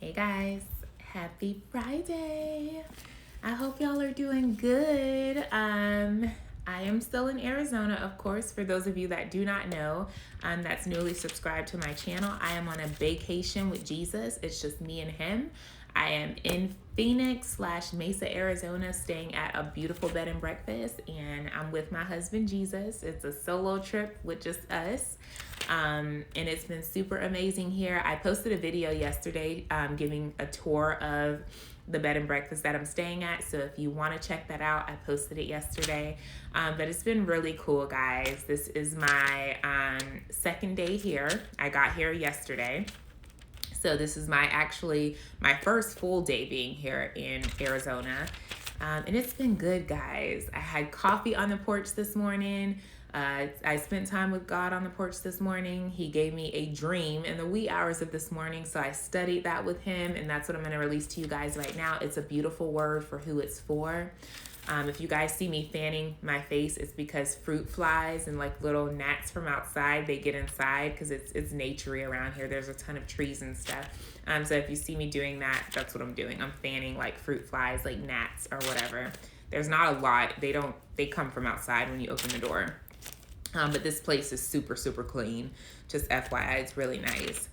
Hey guys, happy Friday. I hope y'all are doing good. I am still in Arizona, of course, for those of you that do not know, that's newly subscribed to my channel. I am on a vacation with Jesus. It's just me and him. I am in Phoenix/Mesa, Arizona, staying at a beautiful bed and breakfast, and I'm with my husband, Jesus. It's a solo trip with just us. And it's been super amazing here. I posted a video yesterday giving a tour of the bed and breakfast that I'm staying at. So if you want to check that out, I posted it yesterday. But it's been really cool, guys. This is my second day here. I got here yesterday. So this is my first full day being here in Arizona. And it's been good, guys. I had coffee on the porch this morning. I spent time with God on the porch this morning. He gave me a dream in the wee hours of this morning, so I studied that with him, and that's what I'm going to release to you guys right now. It's a beautiful word for who it's for. If you guys see me fanning my face, it's because fruit flies and like little gnats from outside, they get inside because it's naturey around here. There's a ton of trees and stuff. So if you see me doing that, that's what I'm doing. I'm fanning like fruit flies, like gnats or whatever. There's not a lot. They come from outside when you open the door. But this place is super, super clean. Just FYI, it's really nice.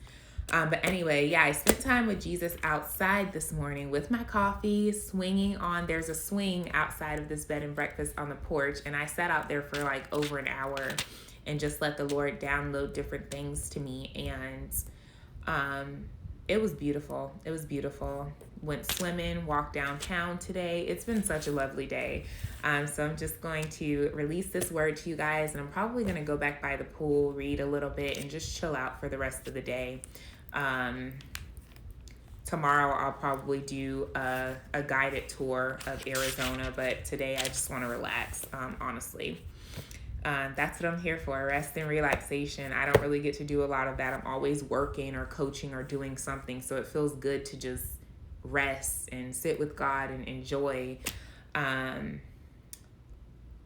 But anyway, yeah, I spent time with Jesus outside this morning with my coffee, swinging on. There's a swing outside of this bed and breakfast on the porch. And I sat out there for like over an hour and just let the Lord download different things to me. And it was beautiful. It was beautiful. Went swimming, walked downtown today. It's been such a lovely day. So I'm just going to release this word to you guys, and I'm probably going to go back by the pool, read a little bit, and just chill out for the rest of the day. Tomorrow I'll probably do a guided tour of Arizona, but today I just want to relax, honestly. That's what I'm here for, rest and relaxation. I don't really get to do a lot of that. I'm always working or coaching or doing something, so it feels good to just rest and sit with God and enjoy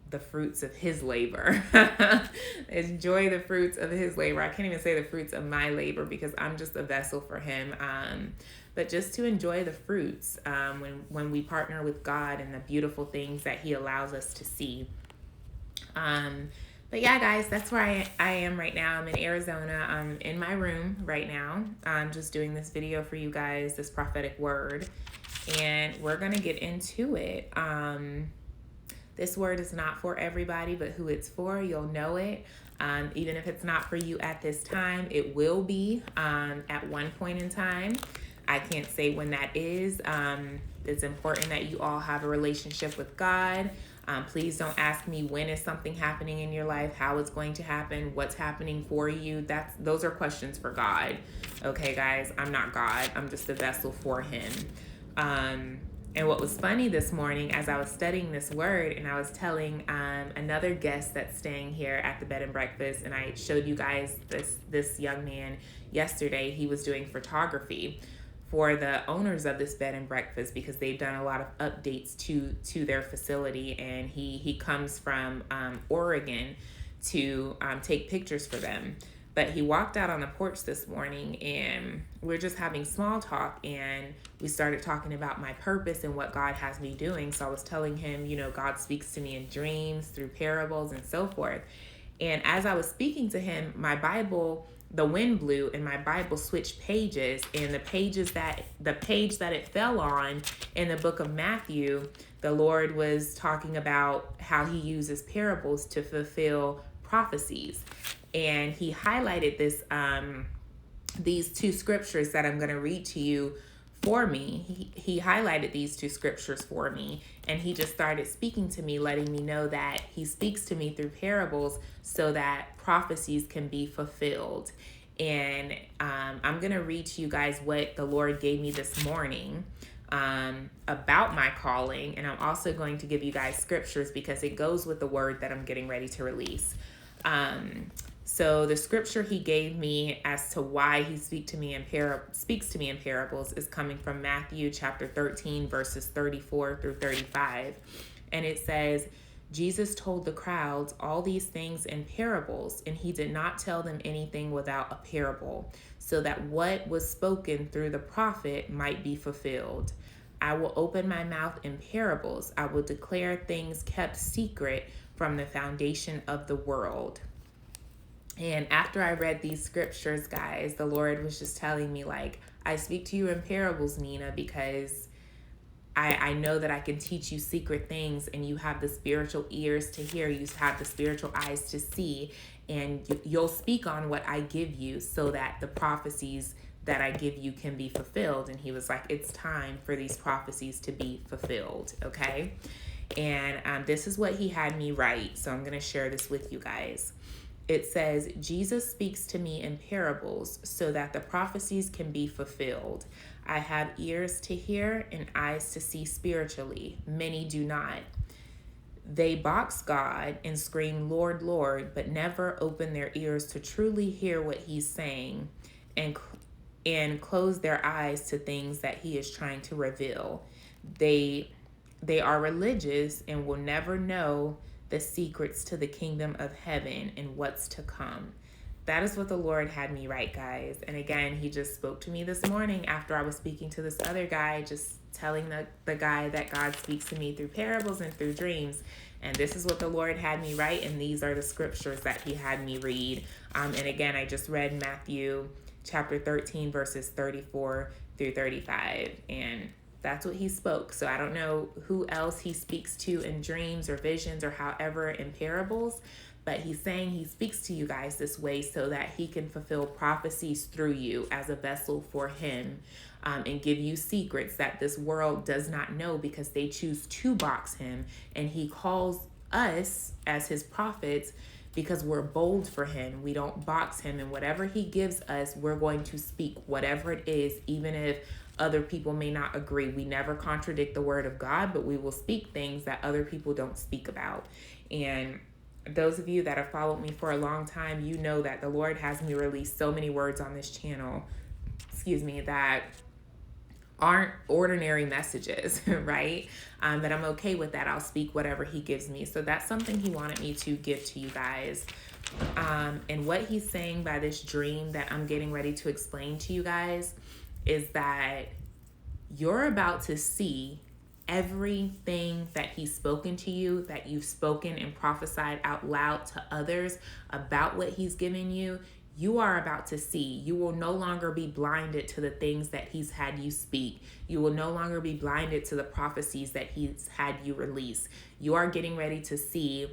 the fruits of his labor. Enjoy the fruits of his labor. I can't even say the fruits of my labor because I'm just a vessel for him. But just to enjoy the fruits when we partner with God and the beautiful things that he allows us to see. But yeah, guys, that's where I am right now. I'm in Arizona. I'm in my room right now. I'm just doing this video for you guys, this prophetic word, and we're going to get into it. This word is not for everybody, but who it's for, you'll know it. Even if it's not for you at this time, it will be at one point in time. I can't say when that is. It's important that you all have a relationship with God. Please don't ask me when is something happening in your life, how it's going to happen, what's happening for you. Those are questions for God. Okay, guys, I'm not God. I'm just a vessel for him. And what was funny this morning as I was studying this word and I was telling another guest that's staying here at the bed and breakfast, and I showed you guys this young man yesterday. He was doing photography for the owners of this bed and breakfast because they've done a lot of updates to their facility, and he comes from Oregon to take pictures for them. But he walked out on the porch this morning and we're just having small talk, and we started talking about my purpose and what God has me doing. So I was telling him, God speaks to me in dreams, through parables and so forth. And as I was speaking to him, my Bible, the wind blew and my Bible switched pages, and the page that it fell on in the book of Matthew, the Lord was talking about how he uses parables to fulfill prophecies. And he highlighted these two scriptures that I'm going to read to you for me. He highlighted these two scriptures for me, and he just started speaking to me, letting me know that he speaks to me through parables so that prophecies can be fulfilled. And I'm going to read to you guys what the Lord gave me this morning about my calling. And I'm also going to give you guys scriptures because it goes with the word that I'm getting ready to release. So the scripture he gave me as to why he speaks to me in parables is coming from Matthew chapter 13, verses 34 through 35. And it says, Jesus told the crowds all these things in parables, and he did not tell them anything without a parable, so that what was spoken through the prophet might be fulfilled. I will open my mouth in parables. I will declare things kept secret from the foundation of the world. And after I read these scriptures, guys, the Lord was just telling me, like, I speak to you in parables, Nina, because I know that I can teach you secret things, and you have the spiritual ears to hear, you have the spiritual eyes to see, and you'll speak on what I give you so that the prophecies that I give you can be fulfilled. And he was like, it's time for these prophecies to be fulfilled, okay? And this is what he had me write, so I'm going to share this with you guys. It says, Jesus speaks to me in parables so that the prophecies can be fulfilled. I have ears to hear and eyes to see spiritually. Many do not. They box God and scream, Lord, Lord, but never open their ears to truly hear what he's saying and close their eyes to things that he is trying to reveal. They are religious and will never know the secrets to the kingdom of heaven and what's to come. That is what the Lord had me write, guys. And again, he just spoke to me this morning after I was speaking to this other guy, just telling the guy that God speaks to me through parables and through dreams. And this is what the Lord had me write, and these are the scriptures that he had me read. And again, I just read Matthew chapter 13, verses 34 through 35. And that's what he spoke. So I don't know who else he speaks to in dreams or visions or however in parables, but he's saying he speaks to you guys this way so that he can fulfill prophecies through you as a vessel for him, and give you secrets that this world does not know because they choose to box him. And he calls us as his prophets because we're bold for him. We don't box him, and whatever he gives us, we're going to speak whatever it is, even if other people may not agree. We never contradict the word of God, but we will speak things that other people don't speak about. And those of you that have followed me for a long time, you know that the Lord has me release so many words on this channel, that aren't ordinary messages, right? But I'm okay with that. I'll speak whatever he gives me. So that's something he wanted me to give to you guys. And what he's saying by this dream that I'm getting ready to explain to you guys is that you're about to see everything that he's spoken to you, that you've spoken and prophesied out loud to others about what he's given you. You are about to see. You will no longer be blinded to the things that he's had you speak. You will no longer be blinded to the prophecies that he's had you release. You are getting ready to see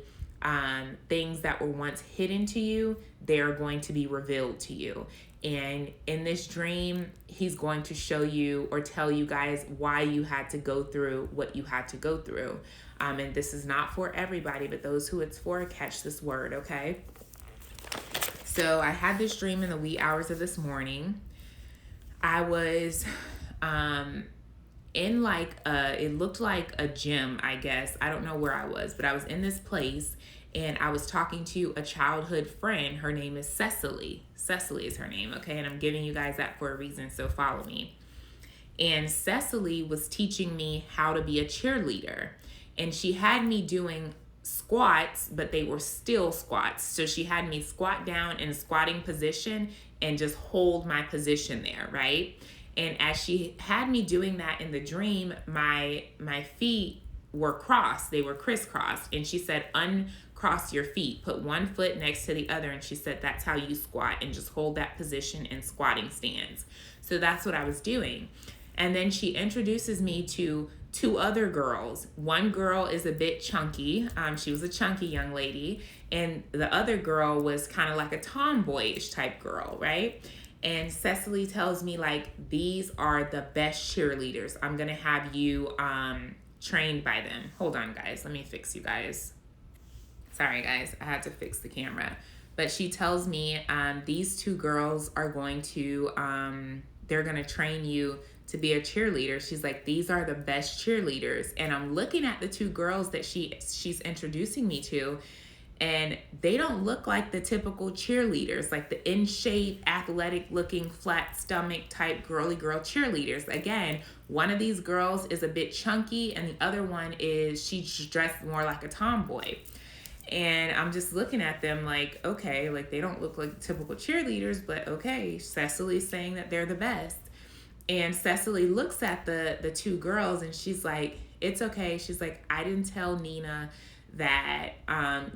things that were once hidden to you. They are going to be revealed to you. And in this dream, he's going to show you or tell you guys why you had to go through what you had to go through. And this is not for everybody, but those who it's for, catch this word, okay? So I had this dream in the wee hours of this morning. I was in it looked like a gym, I guess. I don't know where I was, but I was in this place. And I was talking to a childhood friend. Her name is Cecily. Cecily is her name, okay? And I'm giving you guys that for a reason, so follow me. And Cecily was teaching me how to be a cheerleader. And she had me doing squats, but they were still squats. So she had me squat down in a squatting position and just hold my position there, right? And as she had me doing that in the dream, my feet were crossed. They were crisscrossed. And she said, uncross your feet, put one foot next to the other. And she said, that's how you squat, and just hold that position in squatting stance. So that's what I was doing. And then she introduces me to two other girls. One girl is a bit chunky. She was a chunky young lady. And the other girl was kind of like a tomboyish type girl, right? And Cecily tells me, like, these are the best cheerleaders. I'm going to have you trained by them. Hold on, guys. Let me fix you guys. Sorry, guys. I had to fix the camera. But she tells me these two girls are going to, they're going to train you to be a cheerleader. She's like, these are the best cheerleaders. And I'm looking at the two girls that she's introducing me to, And they don't look like the typical cheerleaders, like the in shape, athletic looking, flat stomach type girly girl cheerleaders. Again, one of these girls is a bit chunky, and the other one is she's dressed more like a tomboy. And I'm just looking at them like, okay, like they don't look like typical cheerleaders, but okay, Cecily's saying that they're the best. And Cecily looks at the two girls and she's like, it's okay. She's like, I didn't tell Nina that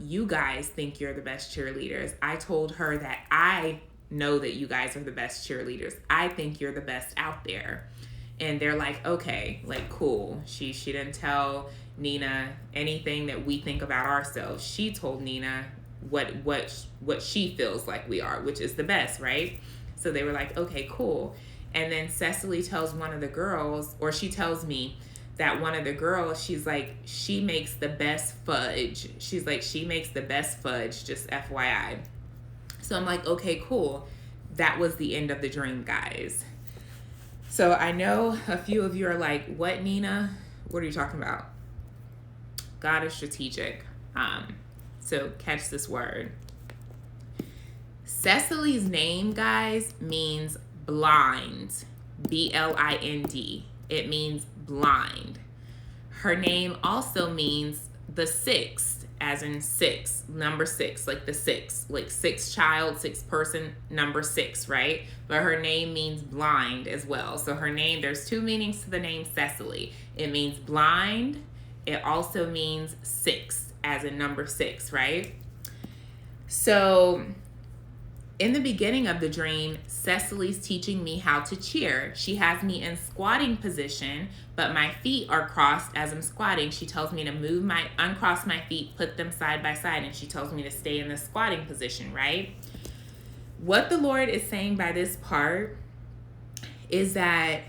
you guys think you're the best cheerleaders. I told her that I know that you guys are the best cheerleaders. I think you're the best out there. And they're like, okay, like cool. She didn't tell Nina anything that we think about ourselves. She told Nina what she feels like we are, which is the best, right? So they were like, okay, cool. And then Cecily tells one of the girls, or she tells me that one of the girls, she's like, she makes the best fudge. She's like, she makes the best fudge, just FYI. So I'm like, okay, cool. That was the end of the dream, guys. So I know a few of you are like, what, Nina? What are you talking about? God is strategic. So catch this word. Cecily's name, guys, means blind. B-L-I-N-D. It means blind. Her name also means the sixth, as in six, number six, like the six, like six child, six person, number six, right? But her name means blind as well. So her name, there's two meanings to the name Cecily. It means blind. It also means six, as in number six, right? So in the beginning of the dream, Cecily's teaching me how to cheer. She has me in squatting position, but my feet are crossed as I'm squatting. She tells me to uncross my feet, put them side by side, and she tells me to stay in the squatting position, right? What the Lord is saying by this part is that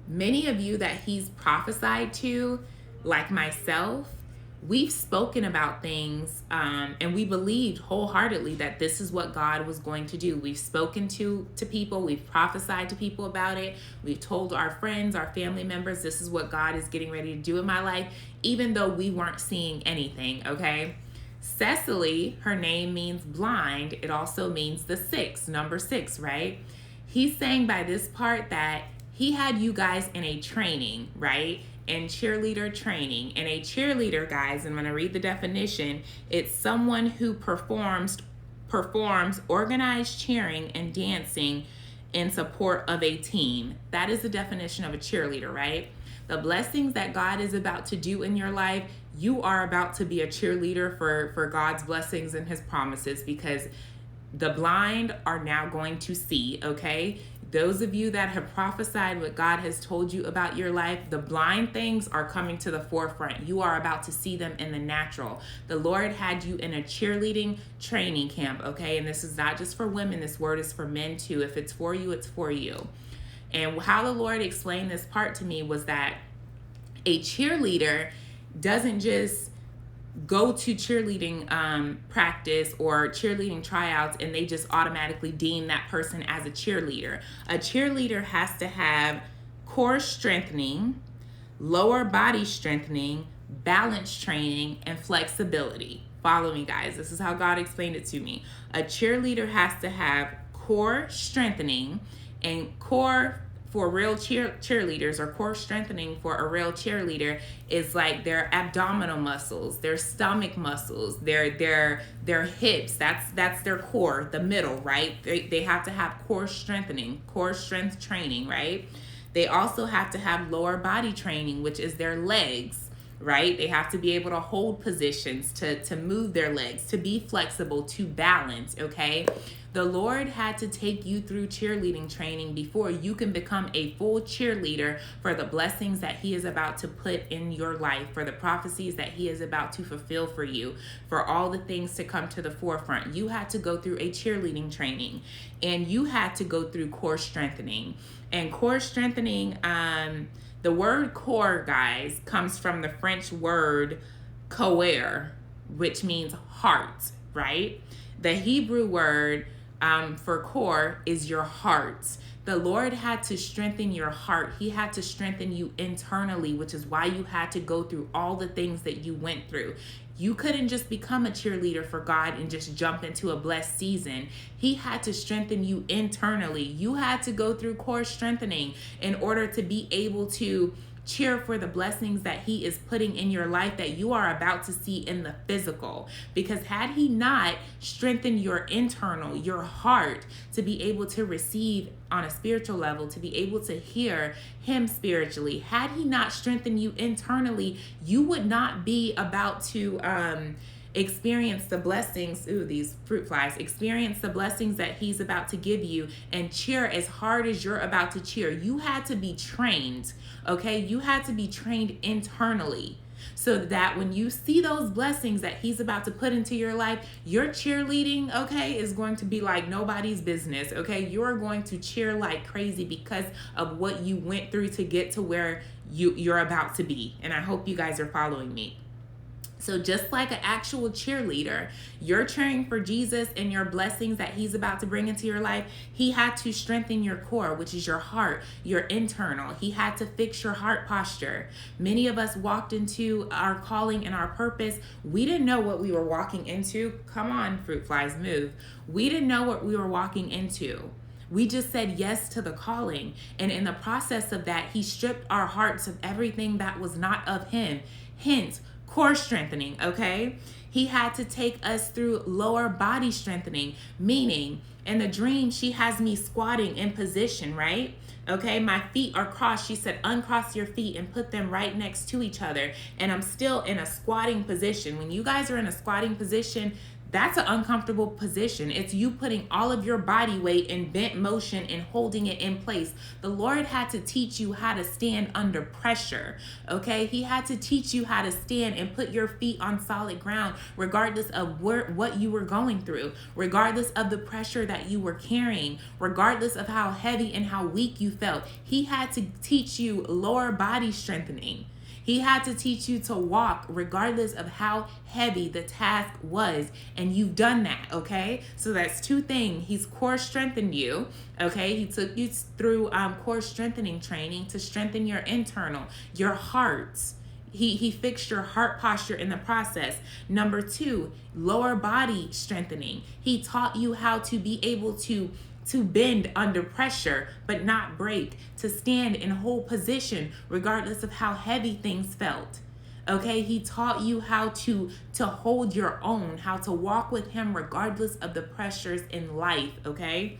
many of you that he's prophesied to, like myself, we've spoken about things and we believed wholeheartedly that this is what God was going to do. We've spoken to people, we've prophesied to people about it. We've told our friends, our family members, this is what God is getting ready to do in my life, even though we weren't seeing anything, okay? Cecily, her name means blind. It also means the six, number six, right? He's saying by this part that he had you guys in a training, right? In cheerleader training. And a cheerleader, guys, and when I read the definition, it's someone who performs organized cheering and dancing in support of a team. That is the definition of a cheerleader, right? The blessings that God is about to do in your life, you are about to be a cheerleader for God's blessings and his promises, because the blind are now going to see, okay? Those of you that have prophesied what God has told you about your life, the blind things are coming to the forefront. You are about to see them in the natural. The Lord had you in a cheerleading training camp, okay? And this is not just for women. This word is for men too. If it's for you, it's for you. And how the Lord explained this part to me was that a cheerleader doesn't just go to cheerleading practice or cheerleading tryouts and they just automatically deem that person as a cheerleader. A cheerleader has to have core strengthening, lower body strengthening, balance training, and flexibility. Follow me, guys. This is how God explained it to me. A cheerleader has to have core strengthening, and core for real cheerleaders, or core strengthening for a real cheerleader, is like their abdominal muscles, their stomach muscles, their hips. That's their core, the middle, right? They have to have core strengthening, core strength training, right? They also have to have lower body training, which is their legs, right? They have to be able to hold positions, to move their legs, to be flexible, to balance, okay? The Lord had to take you through cheerleading training before you can become a full cheerleader for the blessings that he is about to put in your life, for the prophecies that he is about to fulfill for you, for all the things to come to the forefront. You had to go through a cheerleading training, and you had to go through core strengthening. And core strengthening, the word core, guys, comes from the French word coeur, which means heart, right? The Hebrew word for core is your heart. The Lord had to strengthen your heart. He had to strengthen you internally, which is why you had to go through all the things that you went through. You couldn't just become a cheerleader for God and just jump into a blessed season. He had to strengthen you internally. You had to go through core strengthening in order to be able to cheer for the blessings that he is putting in your life that you are about to see in the physical. Because had he not strengthened your internal, your heart, to be able to receive on a spiritual level, to be able to hear him spiritually, had he not strengthened you internally, you would not be about to experience the blessings, these fruit flies, experience the blessings that he's about to give you and cheer as hard as you're about to cheer. You had to be trained, okay? You had to be trained internally so that when you see those blessings that he's about to put into your life, your cheerleading, okay, is going to be like nobody's business, okay? You're going to cheer like crazy because of what you went through to get to where you're about to be. And I hope you guys are following me. So just like an actual cheerleader, you're cheering for Jesus and your blessings that he's about to bring into your life. He had to strengthen your core, which is your heart, your internal. He had to fix your heart posture. Many of us walked into our calling and our purpose. We didn't know what we were walking into. Come on, fruit flies, move. We didn't know what we were walking into. We just said yes to the calling. And in the process of that, he stripped our hearts of everything that was not of him. Hence, core strengthening, okay? He had to take us through lower body strengthening, meaning in the dream, she has me squatting in position, right? Okay, my feet are crossed. She said, uncross your feet and put them right next to each other. And I'm still in a squatting position. When you guys are in a squatting position, that's an uncomfortable position. It's you putting all of your body weight in bent motion and holding it in place. The Lord had to teach you how to stand under pressure, okay? He had to teach you how to stand and put your feet on solid ground, regardless of what you were going through, regardless of the pressure that you were carrying, regardless of how heavy and how weak you felt. He had to teach you lower body strengthening. He had to teach you to walk regardless of how heavy the task was. And you've done that, okay? So that's two things. He's core strengthened you, okay? He took you through core strengthening training to strengthen your internal, your hearts. He fixed your heart posture in the process. Number two, lower body strengthening. He taught you how to be able to bend under pressure but not break, to stand and hold position regardless of how heavy things felt. Okay, he taught you how to hold your own, how to walk with him regardless of the pressures in life, okay?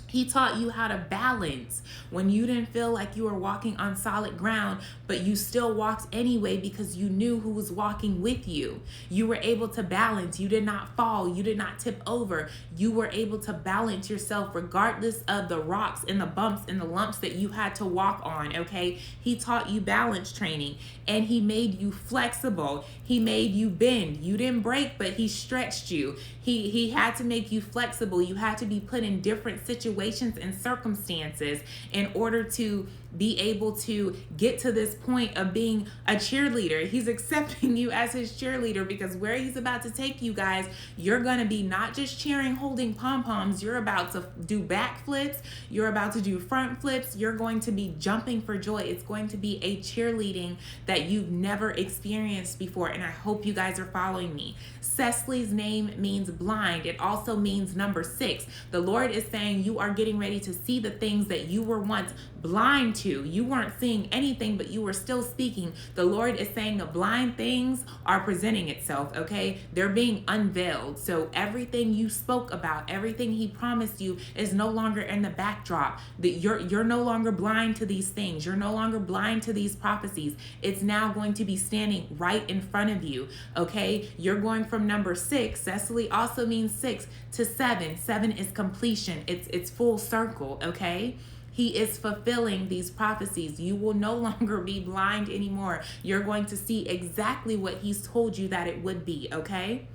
He taught you how to balance when you didn't feel like you were walking on solid ground, but you still walked anyway because you knew who was walking with you. You were able to balance. You did not fall. You did not tip over. You were able to balance yourself regardless of the rocks and the bumps and the lumps that you had to walk on, okay? He taught you balance training, and he made you flexible. He made you bend. You didn't break, but he stretched you. He had to make you flexible. You had to be put in different situations and circumstances in order to be able to get to this point of being a cheerleader. He's accepting you as his cheerleader because where he's about to take you guys, you're going to be not just cheering, holding pom-poms. You're about to do back flips. You're about to do front flips. You're going to be jumping for joy. It's going to be a cheerleading that you've never experienced before. And I hope you guys are following me. Cecily's name means blind. It also means number 6. The Lord is saying you are getting ready to see the things that you were once blind to. You weren't seeing anything, but you were still speaking. The Lord is saying the blind things are presenting itself, okay? They're being unveiled. So everything you spoke about, everything he promised you is no longer in the backdrop. That you're no longer blind to these things. You're no longer blind to these prophecies. It's now going to be standing right in front of you, okay? You're going from number 6, Cecily also means 6, to 7. 7 is completion. It's full circle, okay? He is fulfilling these prophecies. You will no longer be blind anymore. You're going to see exactly what he's told you that it would be, okay?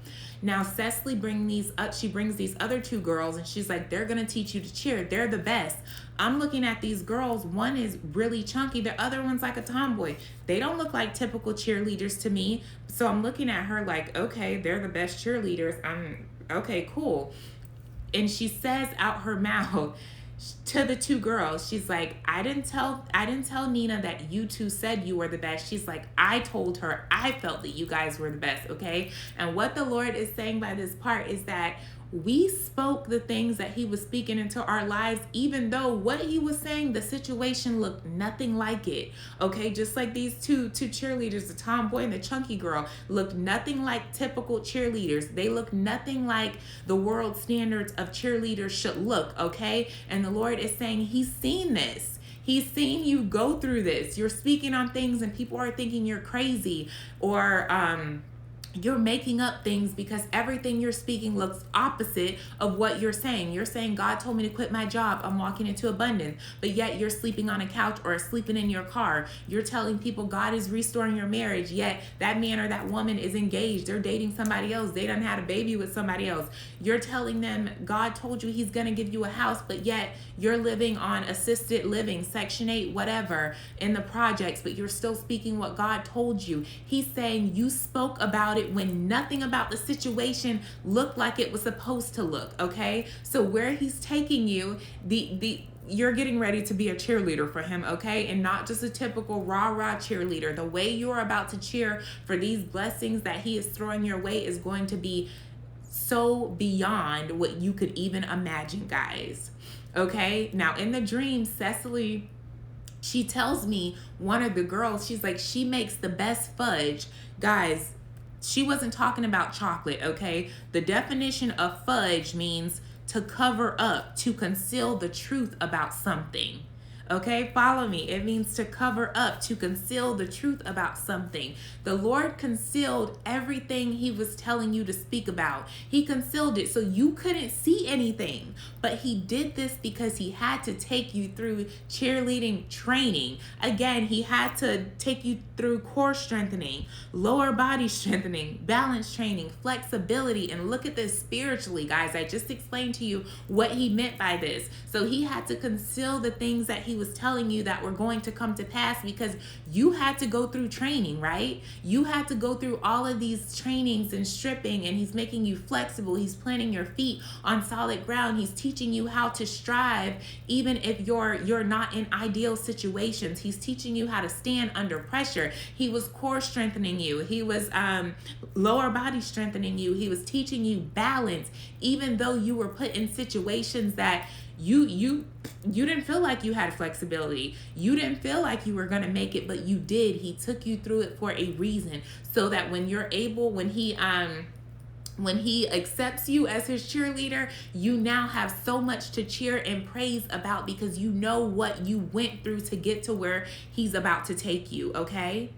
Now, Cecily she brings these other 2 girls, and she's like, they're going to teach you to cheer. They're the best. I'm looking at these girls. One is really chunky. The other one's like a tomboy. They don't look like typical cheerleaders to me. So I'm looking at her like, okay, they're the best cheerleaders. Okay, cool. And she says out her mouth, to the two girls, she's like, I didn't tell Nina that you two said you were the best. She's like, I told her I felt that you guys were the best, okay? And what the Lord is saying by this part is that we spoke the things that he was speaking into our lives, even though what he was saying, the situation looked nothing like it. Okay, just like these two cheerleaders, the tomboy and the chunky girl, looked nothing like typical cheerleaders. They look nothing like the world standards of cheerleaders should look. Okay, and the Lord is saying he's seen this. He's seen you go through this. You're speaking on things and people are thinking you're crazy, or you're making up things because everything you're speaking looks opposite of what you're saying. You're saying, God told me to quit my job. I'm walking into abundance. But yet you're sleeping on a couch or sleeping in your car. You're telling people God is restoring your marriage. Yet that man or that woman is engaged. They're dating somebody else. They done had a baby with somebody else. You're telling them God told you he's going to give you a house. But yet you're living on assisted living, Section 8, whatever, in the projects. But you're still speaking what God told you. He's saying you spoke about it when nothing about the situation looked like it was supposed to look. Okay, so where he's taking you, you're getting ready to be a cheerleader for him, okay? And not just a typical rah-rah cheerleader. The way you're about to cheer for these blessings that he is throwing your way is going to be so beyond what you could even imagine, guys. Okay, now in the dream, Cecily, she tells me, one of the girls, she's like, she makes the best fudge. Guys, she wasn't talking about chocolate, okay? The definition of fudge means to cover up, to conceal the truth about something. Okay, follow me. It means to cover up, to conceal the truth about something. The Lord concealed everything he was telling you to speak about. He concealed it so you couldn't see anything. But he did this because he had to take you through cheerleading training. Again, he had to take you through core strengthening, lower body strengthening, balance training, flexibility. And look at this spiritually, guys. I just explained to you what he meant by this. So he had to conceal the things that he was telling you that were going to come to pass because you had to go through training, right? You had to go through all of these trainings and stripping, and he's making you flexible. He's planting your feet on solid ground. He's teaching you how to strive even if you're not in ideal situations. He's teaching you how to stand under pressure. He was core strengthening you. He was lower body strengthening you. He was teaching you balance, even though you were put in situations that you didn't feel like you had flexibility. You didn't feel like you were going to make it, but you did. He took you through it for a reason, so that when you're able, when he accepts you as his cheerleader, you now have so much to cheer and praise about because you know what you went through to get to where he's about to take you, okay?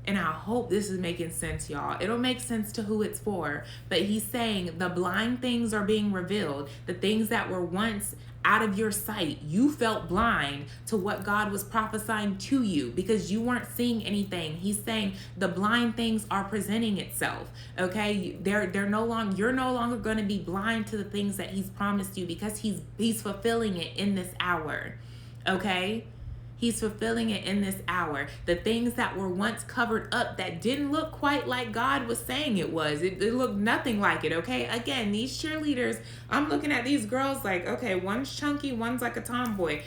And I hope this is making sense, y'all. It'll make sense to who it's for. But he's saying the blind things are being revealed. The things that were once out of your sight. You felt blind to what God was prophesying to you because you weren't seeing anything. He's saying the blind things are presenting itself. Okay? You're no longer going to be blind to the things that he's promised you because he's fulfilling it in this hour. Okay? He's fulfilling it in this hour. The things that were once covered up that didn't look quite like God was saying it was. It looked nothing like it, okay? Again, these cheerleaders, I'm looking at these girls like, okay, one's chunky, one's like a tomboy.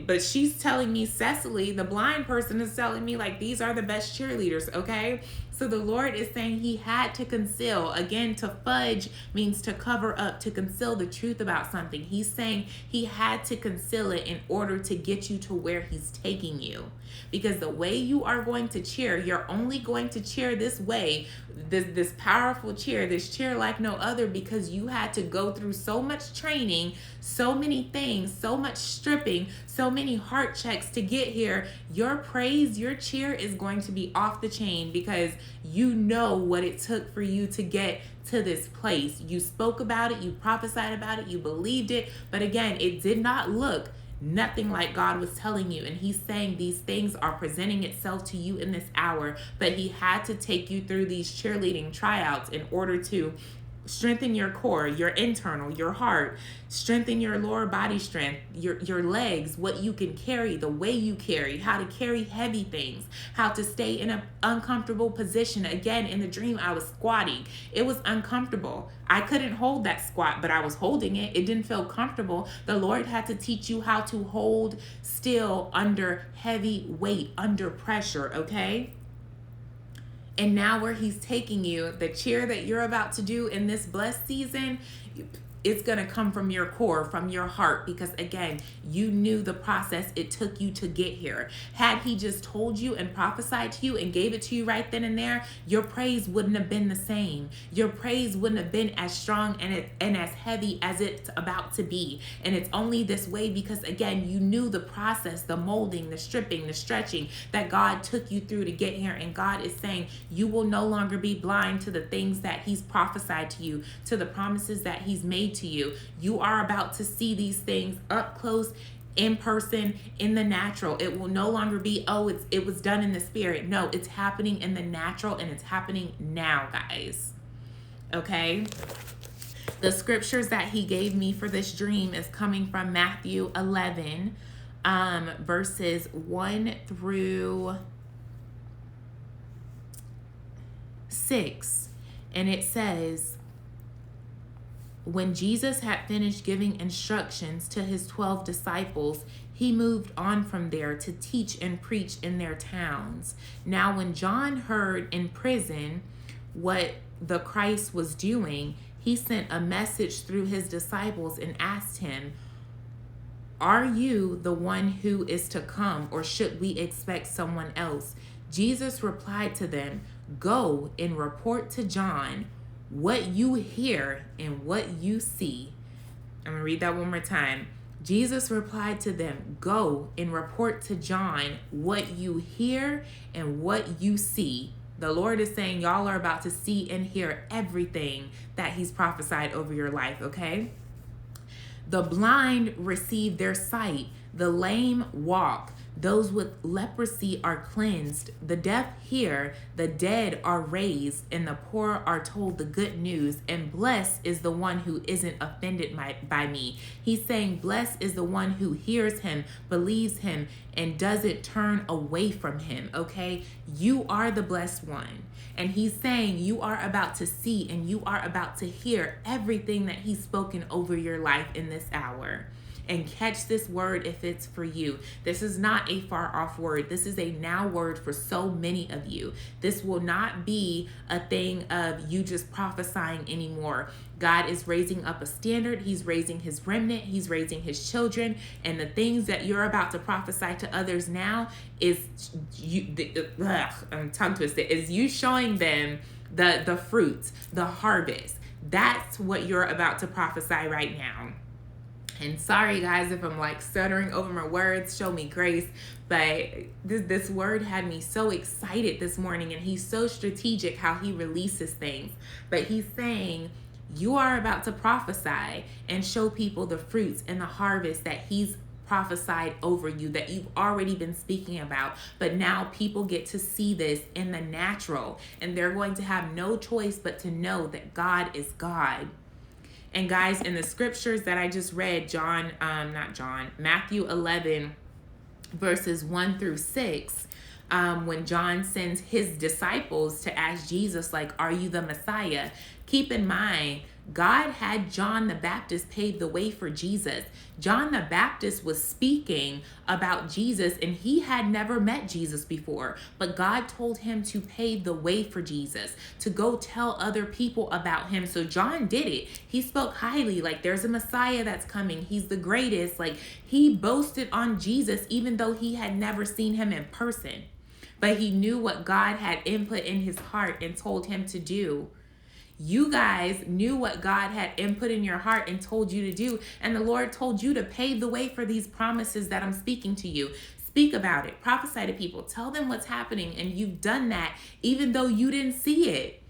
But she's telling me, Cecily, the blind person, is telling me like these are the best cheerleaders, okay? So the Lord is saying he had to conceal. Again, to fudge means to cover up, to conceal the truth about something. He's saying he had to conceal it in order to get you to where he's taking you. Because the way you are going to cheer, you're only going to cheer this way, this powerful cheer, this cheer like no other, because you had to go through so much training, so many things, so much stripping, so many heart checks to get here. Your praise, your cheer is going to be off the chain because you know what it took for you to get to this place. You spoke about it, you prophesied about it, you believed it, but again, it did not look nothing like God was telling you. And he's saying these things are presenting itself to you in this hour, but he had to take you through these cheerleading tryouts in order to Strengthen your core, your internal, your heart. Strengthen your lower body strength, your legs, what you can carry, the way you carry, how to carry heavy things, how to stay in an uncomfortable position. Again, in the dream, I was squatting. It was uncomfortable. I couldn't hold that squat, but I was holding it. It didn't feel comfortable. The Lord had to teach you how to hold still under heavy weight, under pressure, okay? And now where he's taking you, the cheer that you're about to do in this blessed season, it's going to come from your core, from your heart, because again, you knew the process it took you to get here. Had he just told you and prophesied to you and gave it to you right then and there, your praise wouldn't have been the same. Your praise wouldn't have been as strong and as heavy as it's about to be. And it's only this way because again, you knew the process, the molding, the stripping, the stretching that God took you through to get here. And God is saying you will no longer be blind to the things that he's prophesied to you, to the promises that he's made to you. You are about to see these things up close, in person, in the natural. It will no longer be, oh, it was done in the spirit. No, it's happening in the natural, and it's happening now, guys. Okay? The scriptures that he gave me for this dream is coming from Matthew 11, verses 1 through 6. And it says, when Jesus had finished giving instructions to his 12 disciples, he moved on from there to teach and preach in their towns. Now, when John heard in prison what the Christ was doing, he sent a message through his disciples and asked him, "Are you the one who is to come, or should we expect someone else?" Jesus replied to them, "Go and report to John what you hear and what you see." I'm going to read that one more time. Jesus replied to them, "Go and report to John what you hear and what you see." The Lord is saying y'all are about to see and hear everything that he's prophesied over your life, okay? The blind receive their sight, the lame walk, those with leprosy are cleansed, the deaf hear, the dead are raised, and the poor are told the good news. And blessed is the one who isn't offended by me. He's saying blessed is the one who hears him, believes him, and doesn't turn away from him, okay? You are the blessed one. And he's saying you are about to see and you are about to hear everything that he's spoken over your life in this hour. And catch this word if it's for you. This is not a far off word. This is a now word for so many of you. This will not be a thing of you just prophesying anymore. God is raising up a standard. He's raising his remnant. He's raising his children. And the things that you're about to prophesy to others now is I'm tongue twisted, is you showing them the fruits, the harvest. That's what you're about to prophesy right now. And sorry guys if I'm like stuttering over my words, show me grace, but this word had me so excited this morning, and he's so strategic how he releases things. But he's saying you are about to prophesy and show people the fruits and the harvest that he's prophesied over you, that you've already been speaking about. But now people get to see this in the natural, and they're going to have no choice but to know that God is God. And guys, in the scriptures that I just read, Matthew 11, verses 1 through 6, when John sends his disciples to ask Jesus, like, are you the Messiah? Keep in mind, God had John the Baptist pave the way for Jesus. John the Baptist was speaking about Jesus, and he had never met Jesus before. But God told him to pave the way for Jesus, to go tell other people about him. So John did it. He spoke highly, like there's a Messiah that's coming. He's the greatest. Like he boasted on Jesus, even though he had never seen him in person. But he knew what God had input in his heart and told him to do. You guys knew what God had input in your heart and told you to do. And the Lord told you to pave the way for these promises that I'm speaking to you. Speak about it. Prophesy to people. Tell them what's happening. And you've done that even though you didn't see it.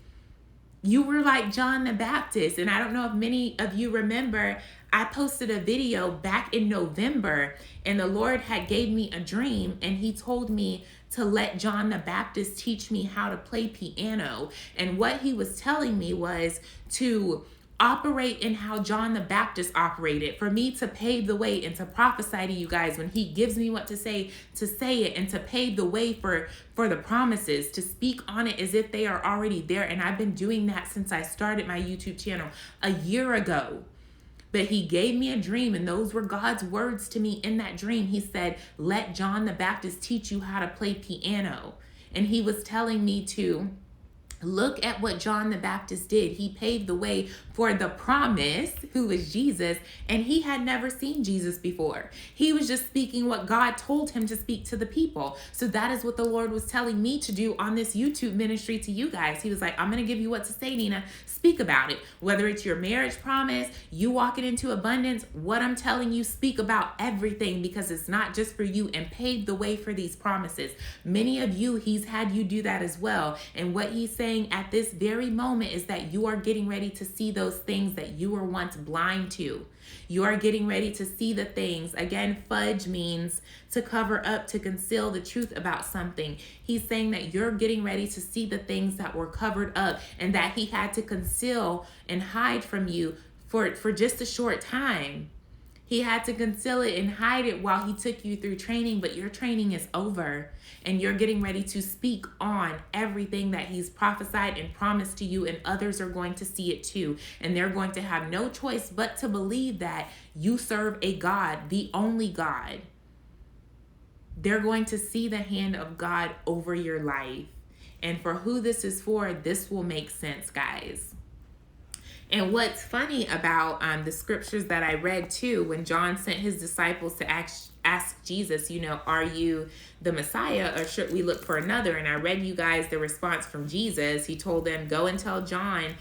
You were like John the Baptist. And I don't know if many of you remember, I posted a video back in November, and the Lord had gave me a dream, and he told me to let John the Baptist teach me how to play piano. And what he was telling me was to operate in how John the Baptist operated, for me to pave the way and to prophesy to you guys when he gives me what to say it, and to pave the way for the promises, to speak on it as if they are already there. And I've been doing that since I started my YouTube channel a year ago. But he gave me a dream, and those were God's words to me in that dream. He said, let John the Baptist teach you how to play piano. And he was telling me to look at what John the Baptist did. He paved the way for the promise, who is Jesus, and he had never seen Jesus before. He was just speaking what God told him to speak to the people. So that is what the Lord was telling me to do on this YouTube ministry to you guys. He was like, I'm going to give you what to say, Nina. Speak about it. Whether it's your marriage promise, you walking into abundance, what I'm telling you, speak about everything, because it's not just for you, and pave the way for these promises. Many of you, he's had you do that as well. And what he's saying at this very moment is that you are getting ready to see those things that you were once blind to. You are getting ready to see the things. Again, fudge means to cover up, to conceal the truth about something. He's saying that you're getting ready to see the things that were covered up and that he had to conceal and hide from you for just a short time. He had to conceal it and hide it while he took you through training, but your training is over, and you're getting ready to speak on everything that he's prophesied and promised to you, and others are going to see it too. And they're going to have no choice but to believe that you serve a God, the only God. They're going to see the hand of God over your life. And for who this is for, this will make sense, guys. And what's funny about the scriptures that I read too, when John sent his disciples to ask Jesus, are you the Messiah, or should we look for another? And I read you guys the response from Jesus. He told them, go and tell John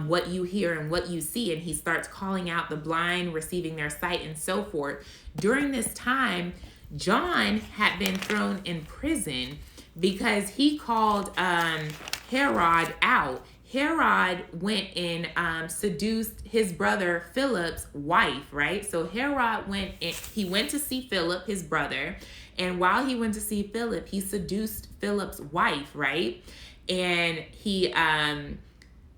what you hear and what you see. And he starts calling out the blind, receiving their sight, and so forth. During this time, John had been thrown in prison because he called Herod out. Herod went and seduced his brother Philip's wife, right? So Herod went to see Philip, his brother, and while he went to see Philip, he seduced Philip's wife, right? And he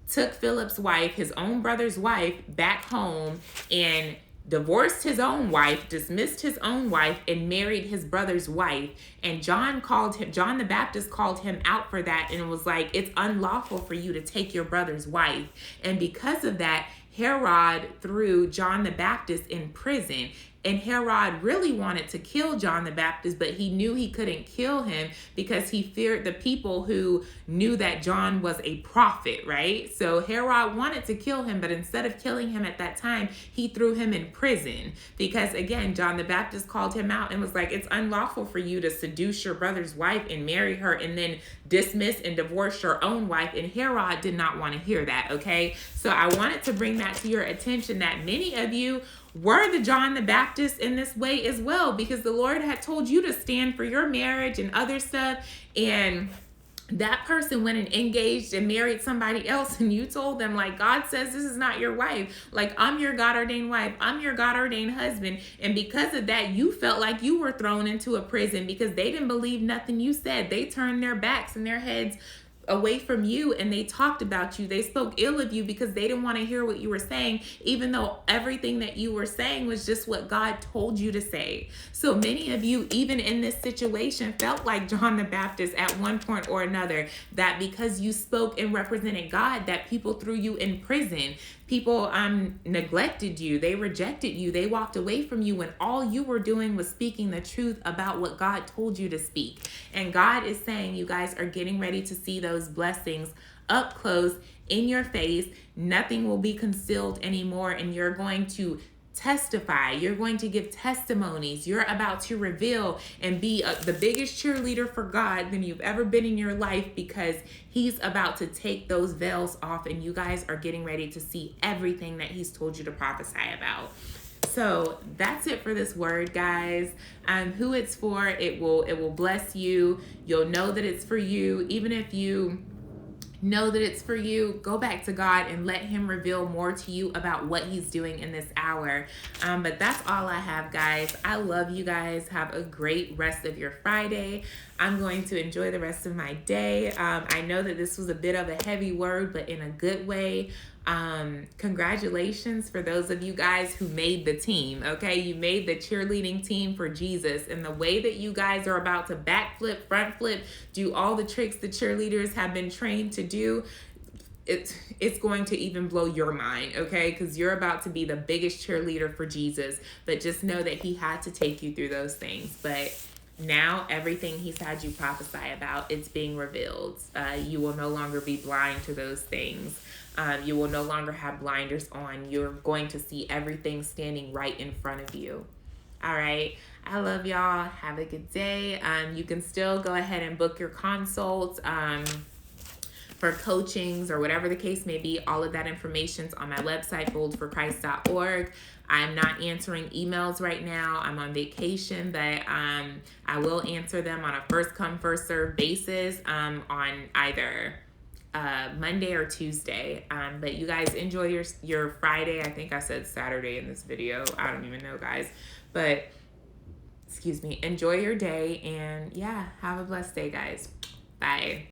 took Philip's wife, his own brother's wife, back home and divorced his own wife, dismissed his own wife, and married his brother's wife. And John the Baptist called him out for that, and was like, it's unlawful for you to take your brother's wife. And because of that, Herod threw John the Baptist in prison. And Herod really wanted to kill John the Baptist, but he knew he couldn't kill him because he feared the people who knew that John was a prophet, right? So Herod wanted to kill him, but instead of killing him at that time, he threw him in prison because, again, John the Baptist called him out and was like, it's unlawful for you to seduce your brother's wife and marry her and then dismiss and divorce your own wife. And Herod did not want to hear that, okay? So I wanted to bring that to your attention, that many of you were the John the Baptist in this way as well, because the Lord had told you to stand for your marriage and other stuff, and that person went and engaged and married somebody else, and you told them, like, God says this is not your wife. Like, I'm your God-ordained wife. I'm your God-ordained husband. And because of that, you felt like you were thrown into a prison because they didn't believe nothing you said. They turned their backs and their heads away from you, and they talked about you. They spoke ill of you because they didn't want to hear what you were saying, even though everything that you were saying was just what God told you to say. So many of you, even in this situation, felt like John the Baptist at one point or another, that because you spoke and represented God, that people threw you in prison. People neglected you. They rejected you. They walked away from you when all you were doing was speaking the truth about what God told you to speak. And God is saying you guys are getting ready to see those blessings up close in your face. Nothing will be concealed anymore, and you're going to testify. You're going to give testimonies. You're about to reveal and be the biggest cheerleader for God than you've ever been in your life, because he's about to take those veils off, and you guys are getting ready to see everything that he's told you to prophesy about. So that's it for this word, guys. Who it's for, it will bless you. You'll know that it's for you, even if you know that it's for you. Go back to God and let him reveal more to you about what he's doing in this hour. But that's all I have, guys. I love you guys. Have a great rest of your Friday. I'm going to enjoy the rest of my day. I know that this was a bit of a heavy word, but in a good way. Congratulations for those of you guys who made the team. Okay, you made the cheerleading team for Jesus, and the way that you guys are about to backflip, front flip, do all the tricks the cheerleaders have been trained to do, it's going to even blow your mind, okay? Because you're about to be the biggest cheerleader for Jesus. But just know that he had to take you through those things. But now everything he's had you prophesy about, it's being revealed. You will no longer be blind to those things. You will no longer have blinders on. You're going to see everything standing right in front of you. All right. I love y'all. Have a good day. You can still go ahead and book your consults for coachings or whatever the case may be. All of that information's on my website, boldforchrist.org. I'm not answering emails right now. I'm on vacation, but I will answer them on a first come, first serve basis on either Monday or Tuesday. But you guys enjoy your Friday. I think I said Saturday in this video. I don't even know, guys. But excuse me. Enjoy your day, and yeah, have a blessed day, guys. Bye.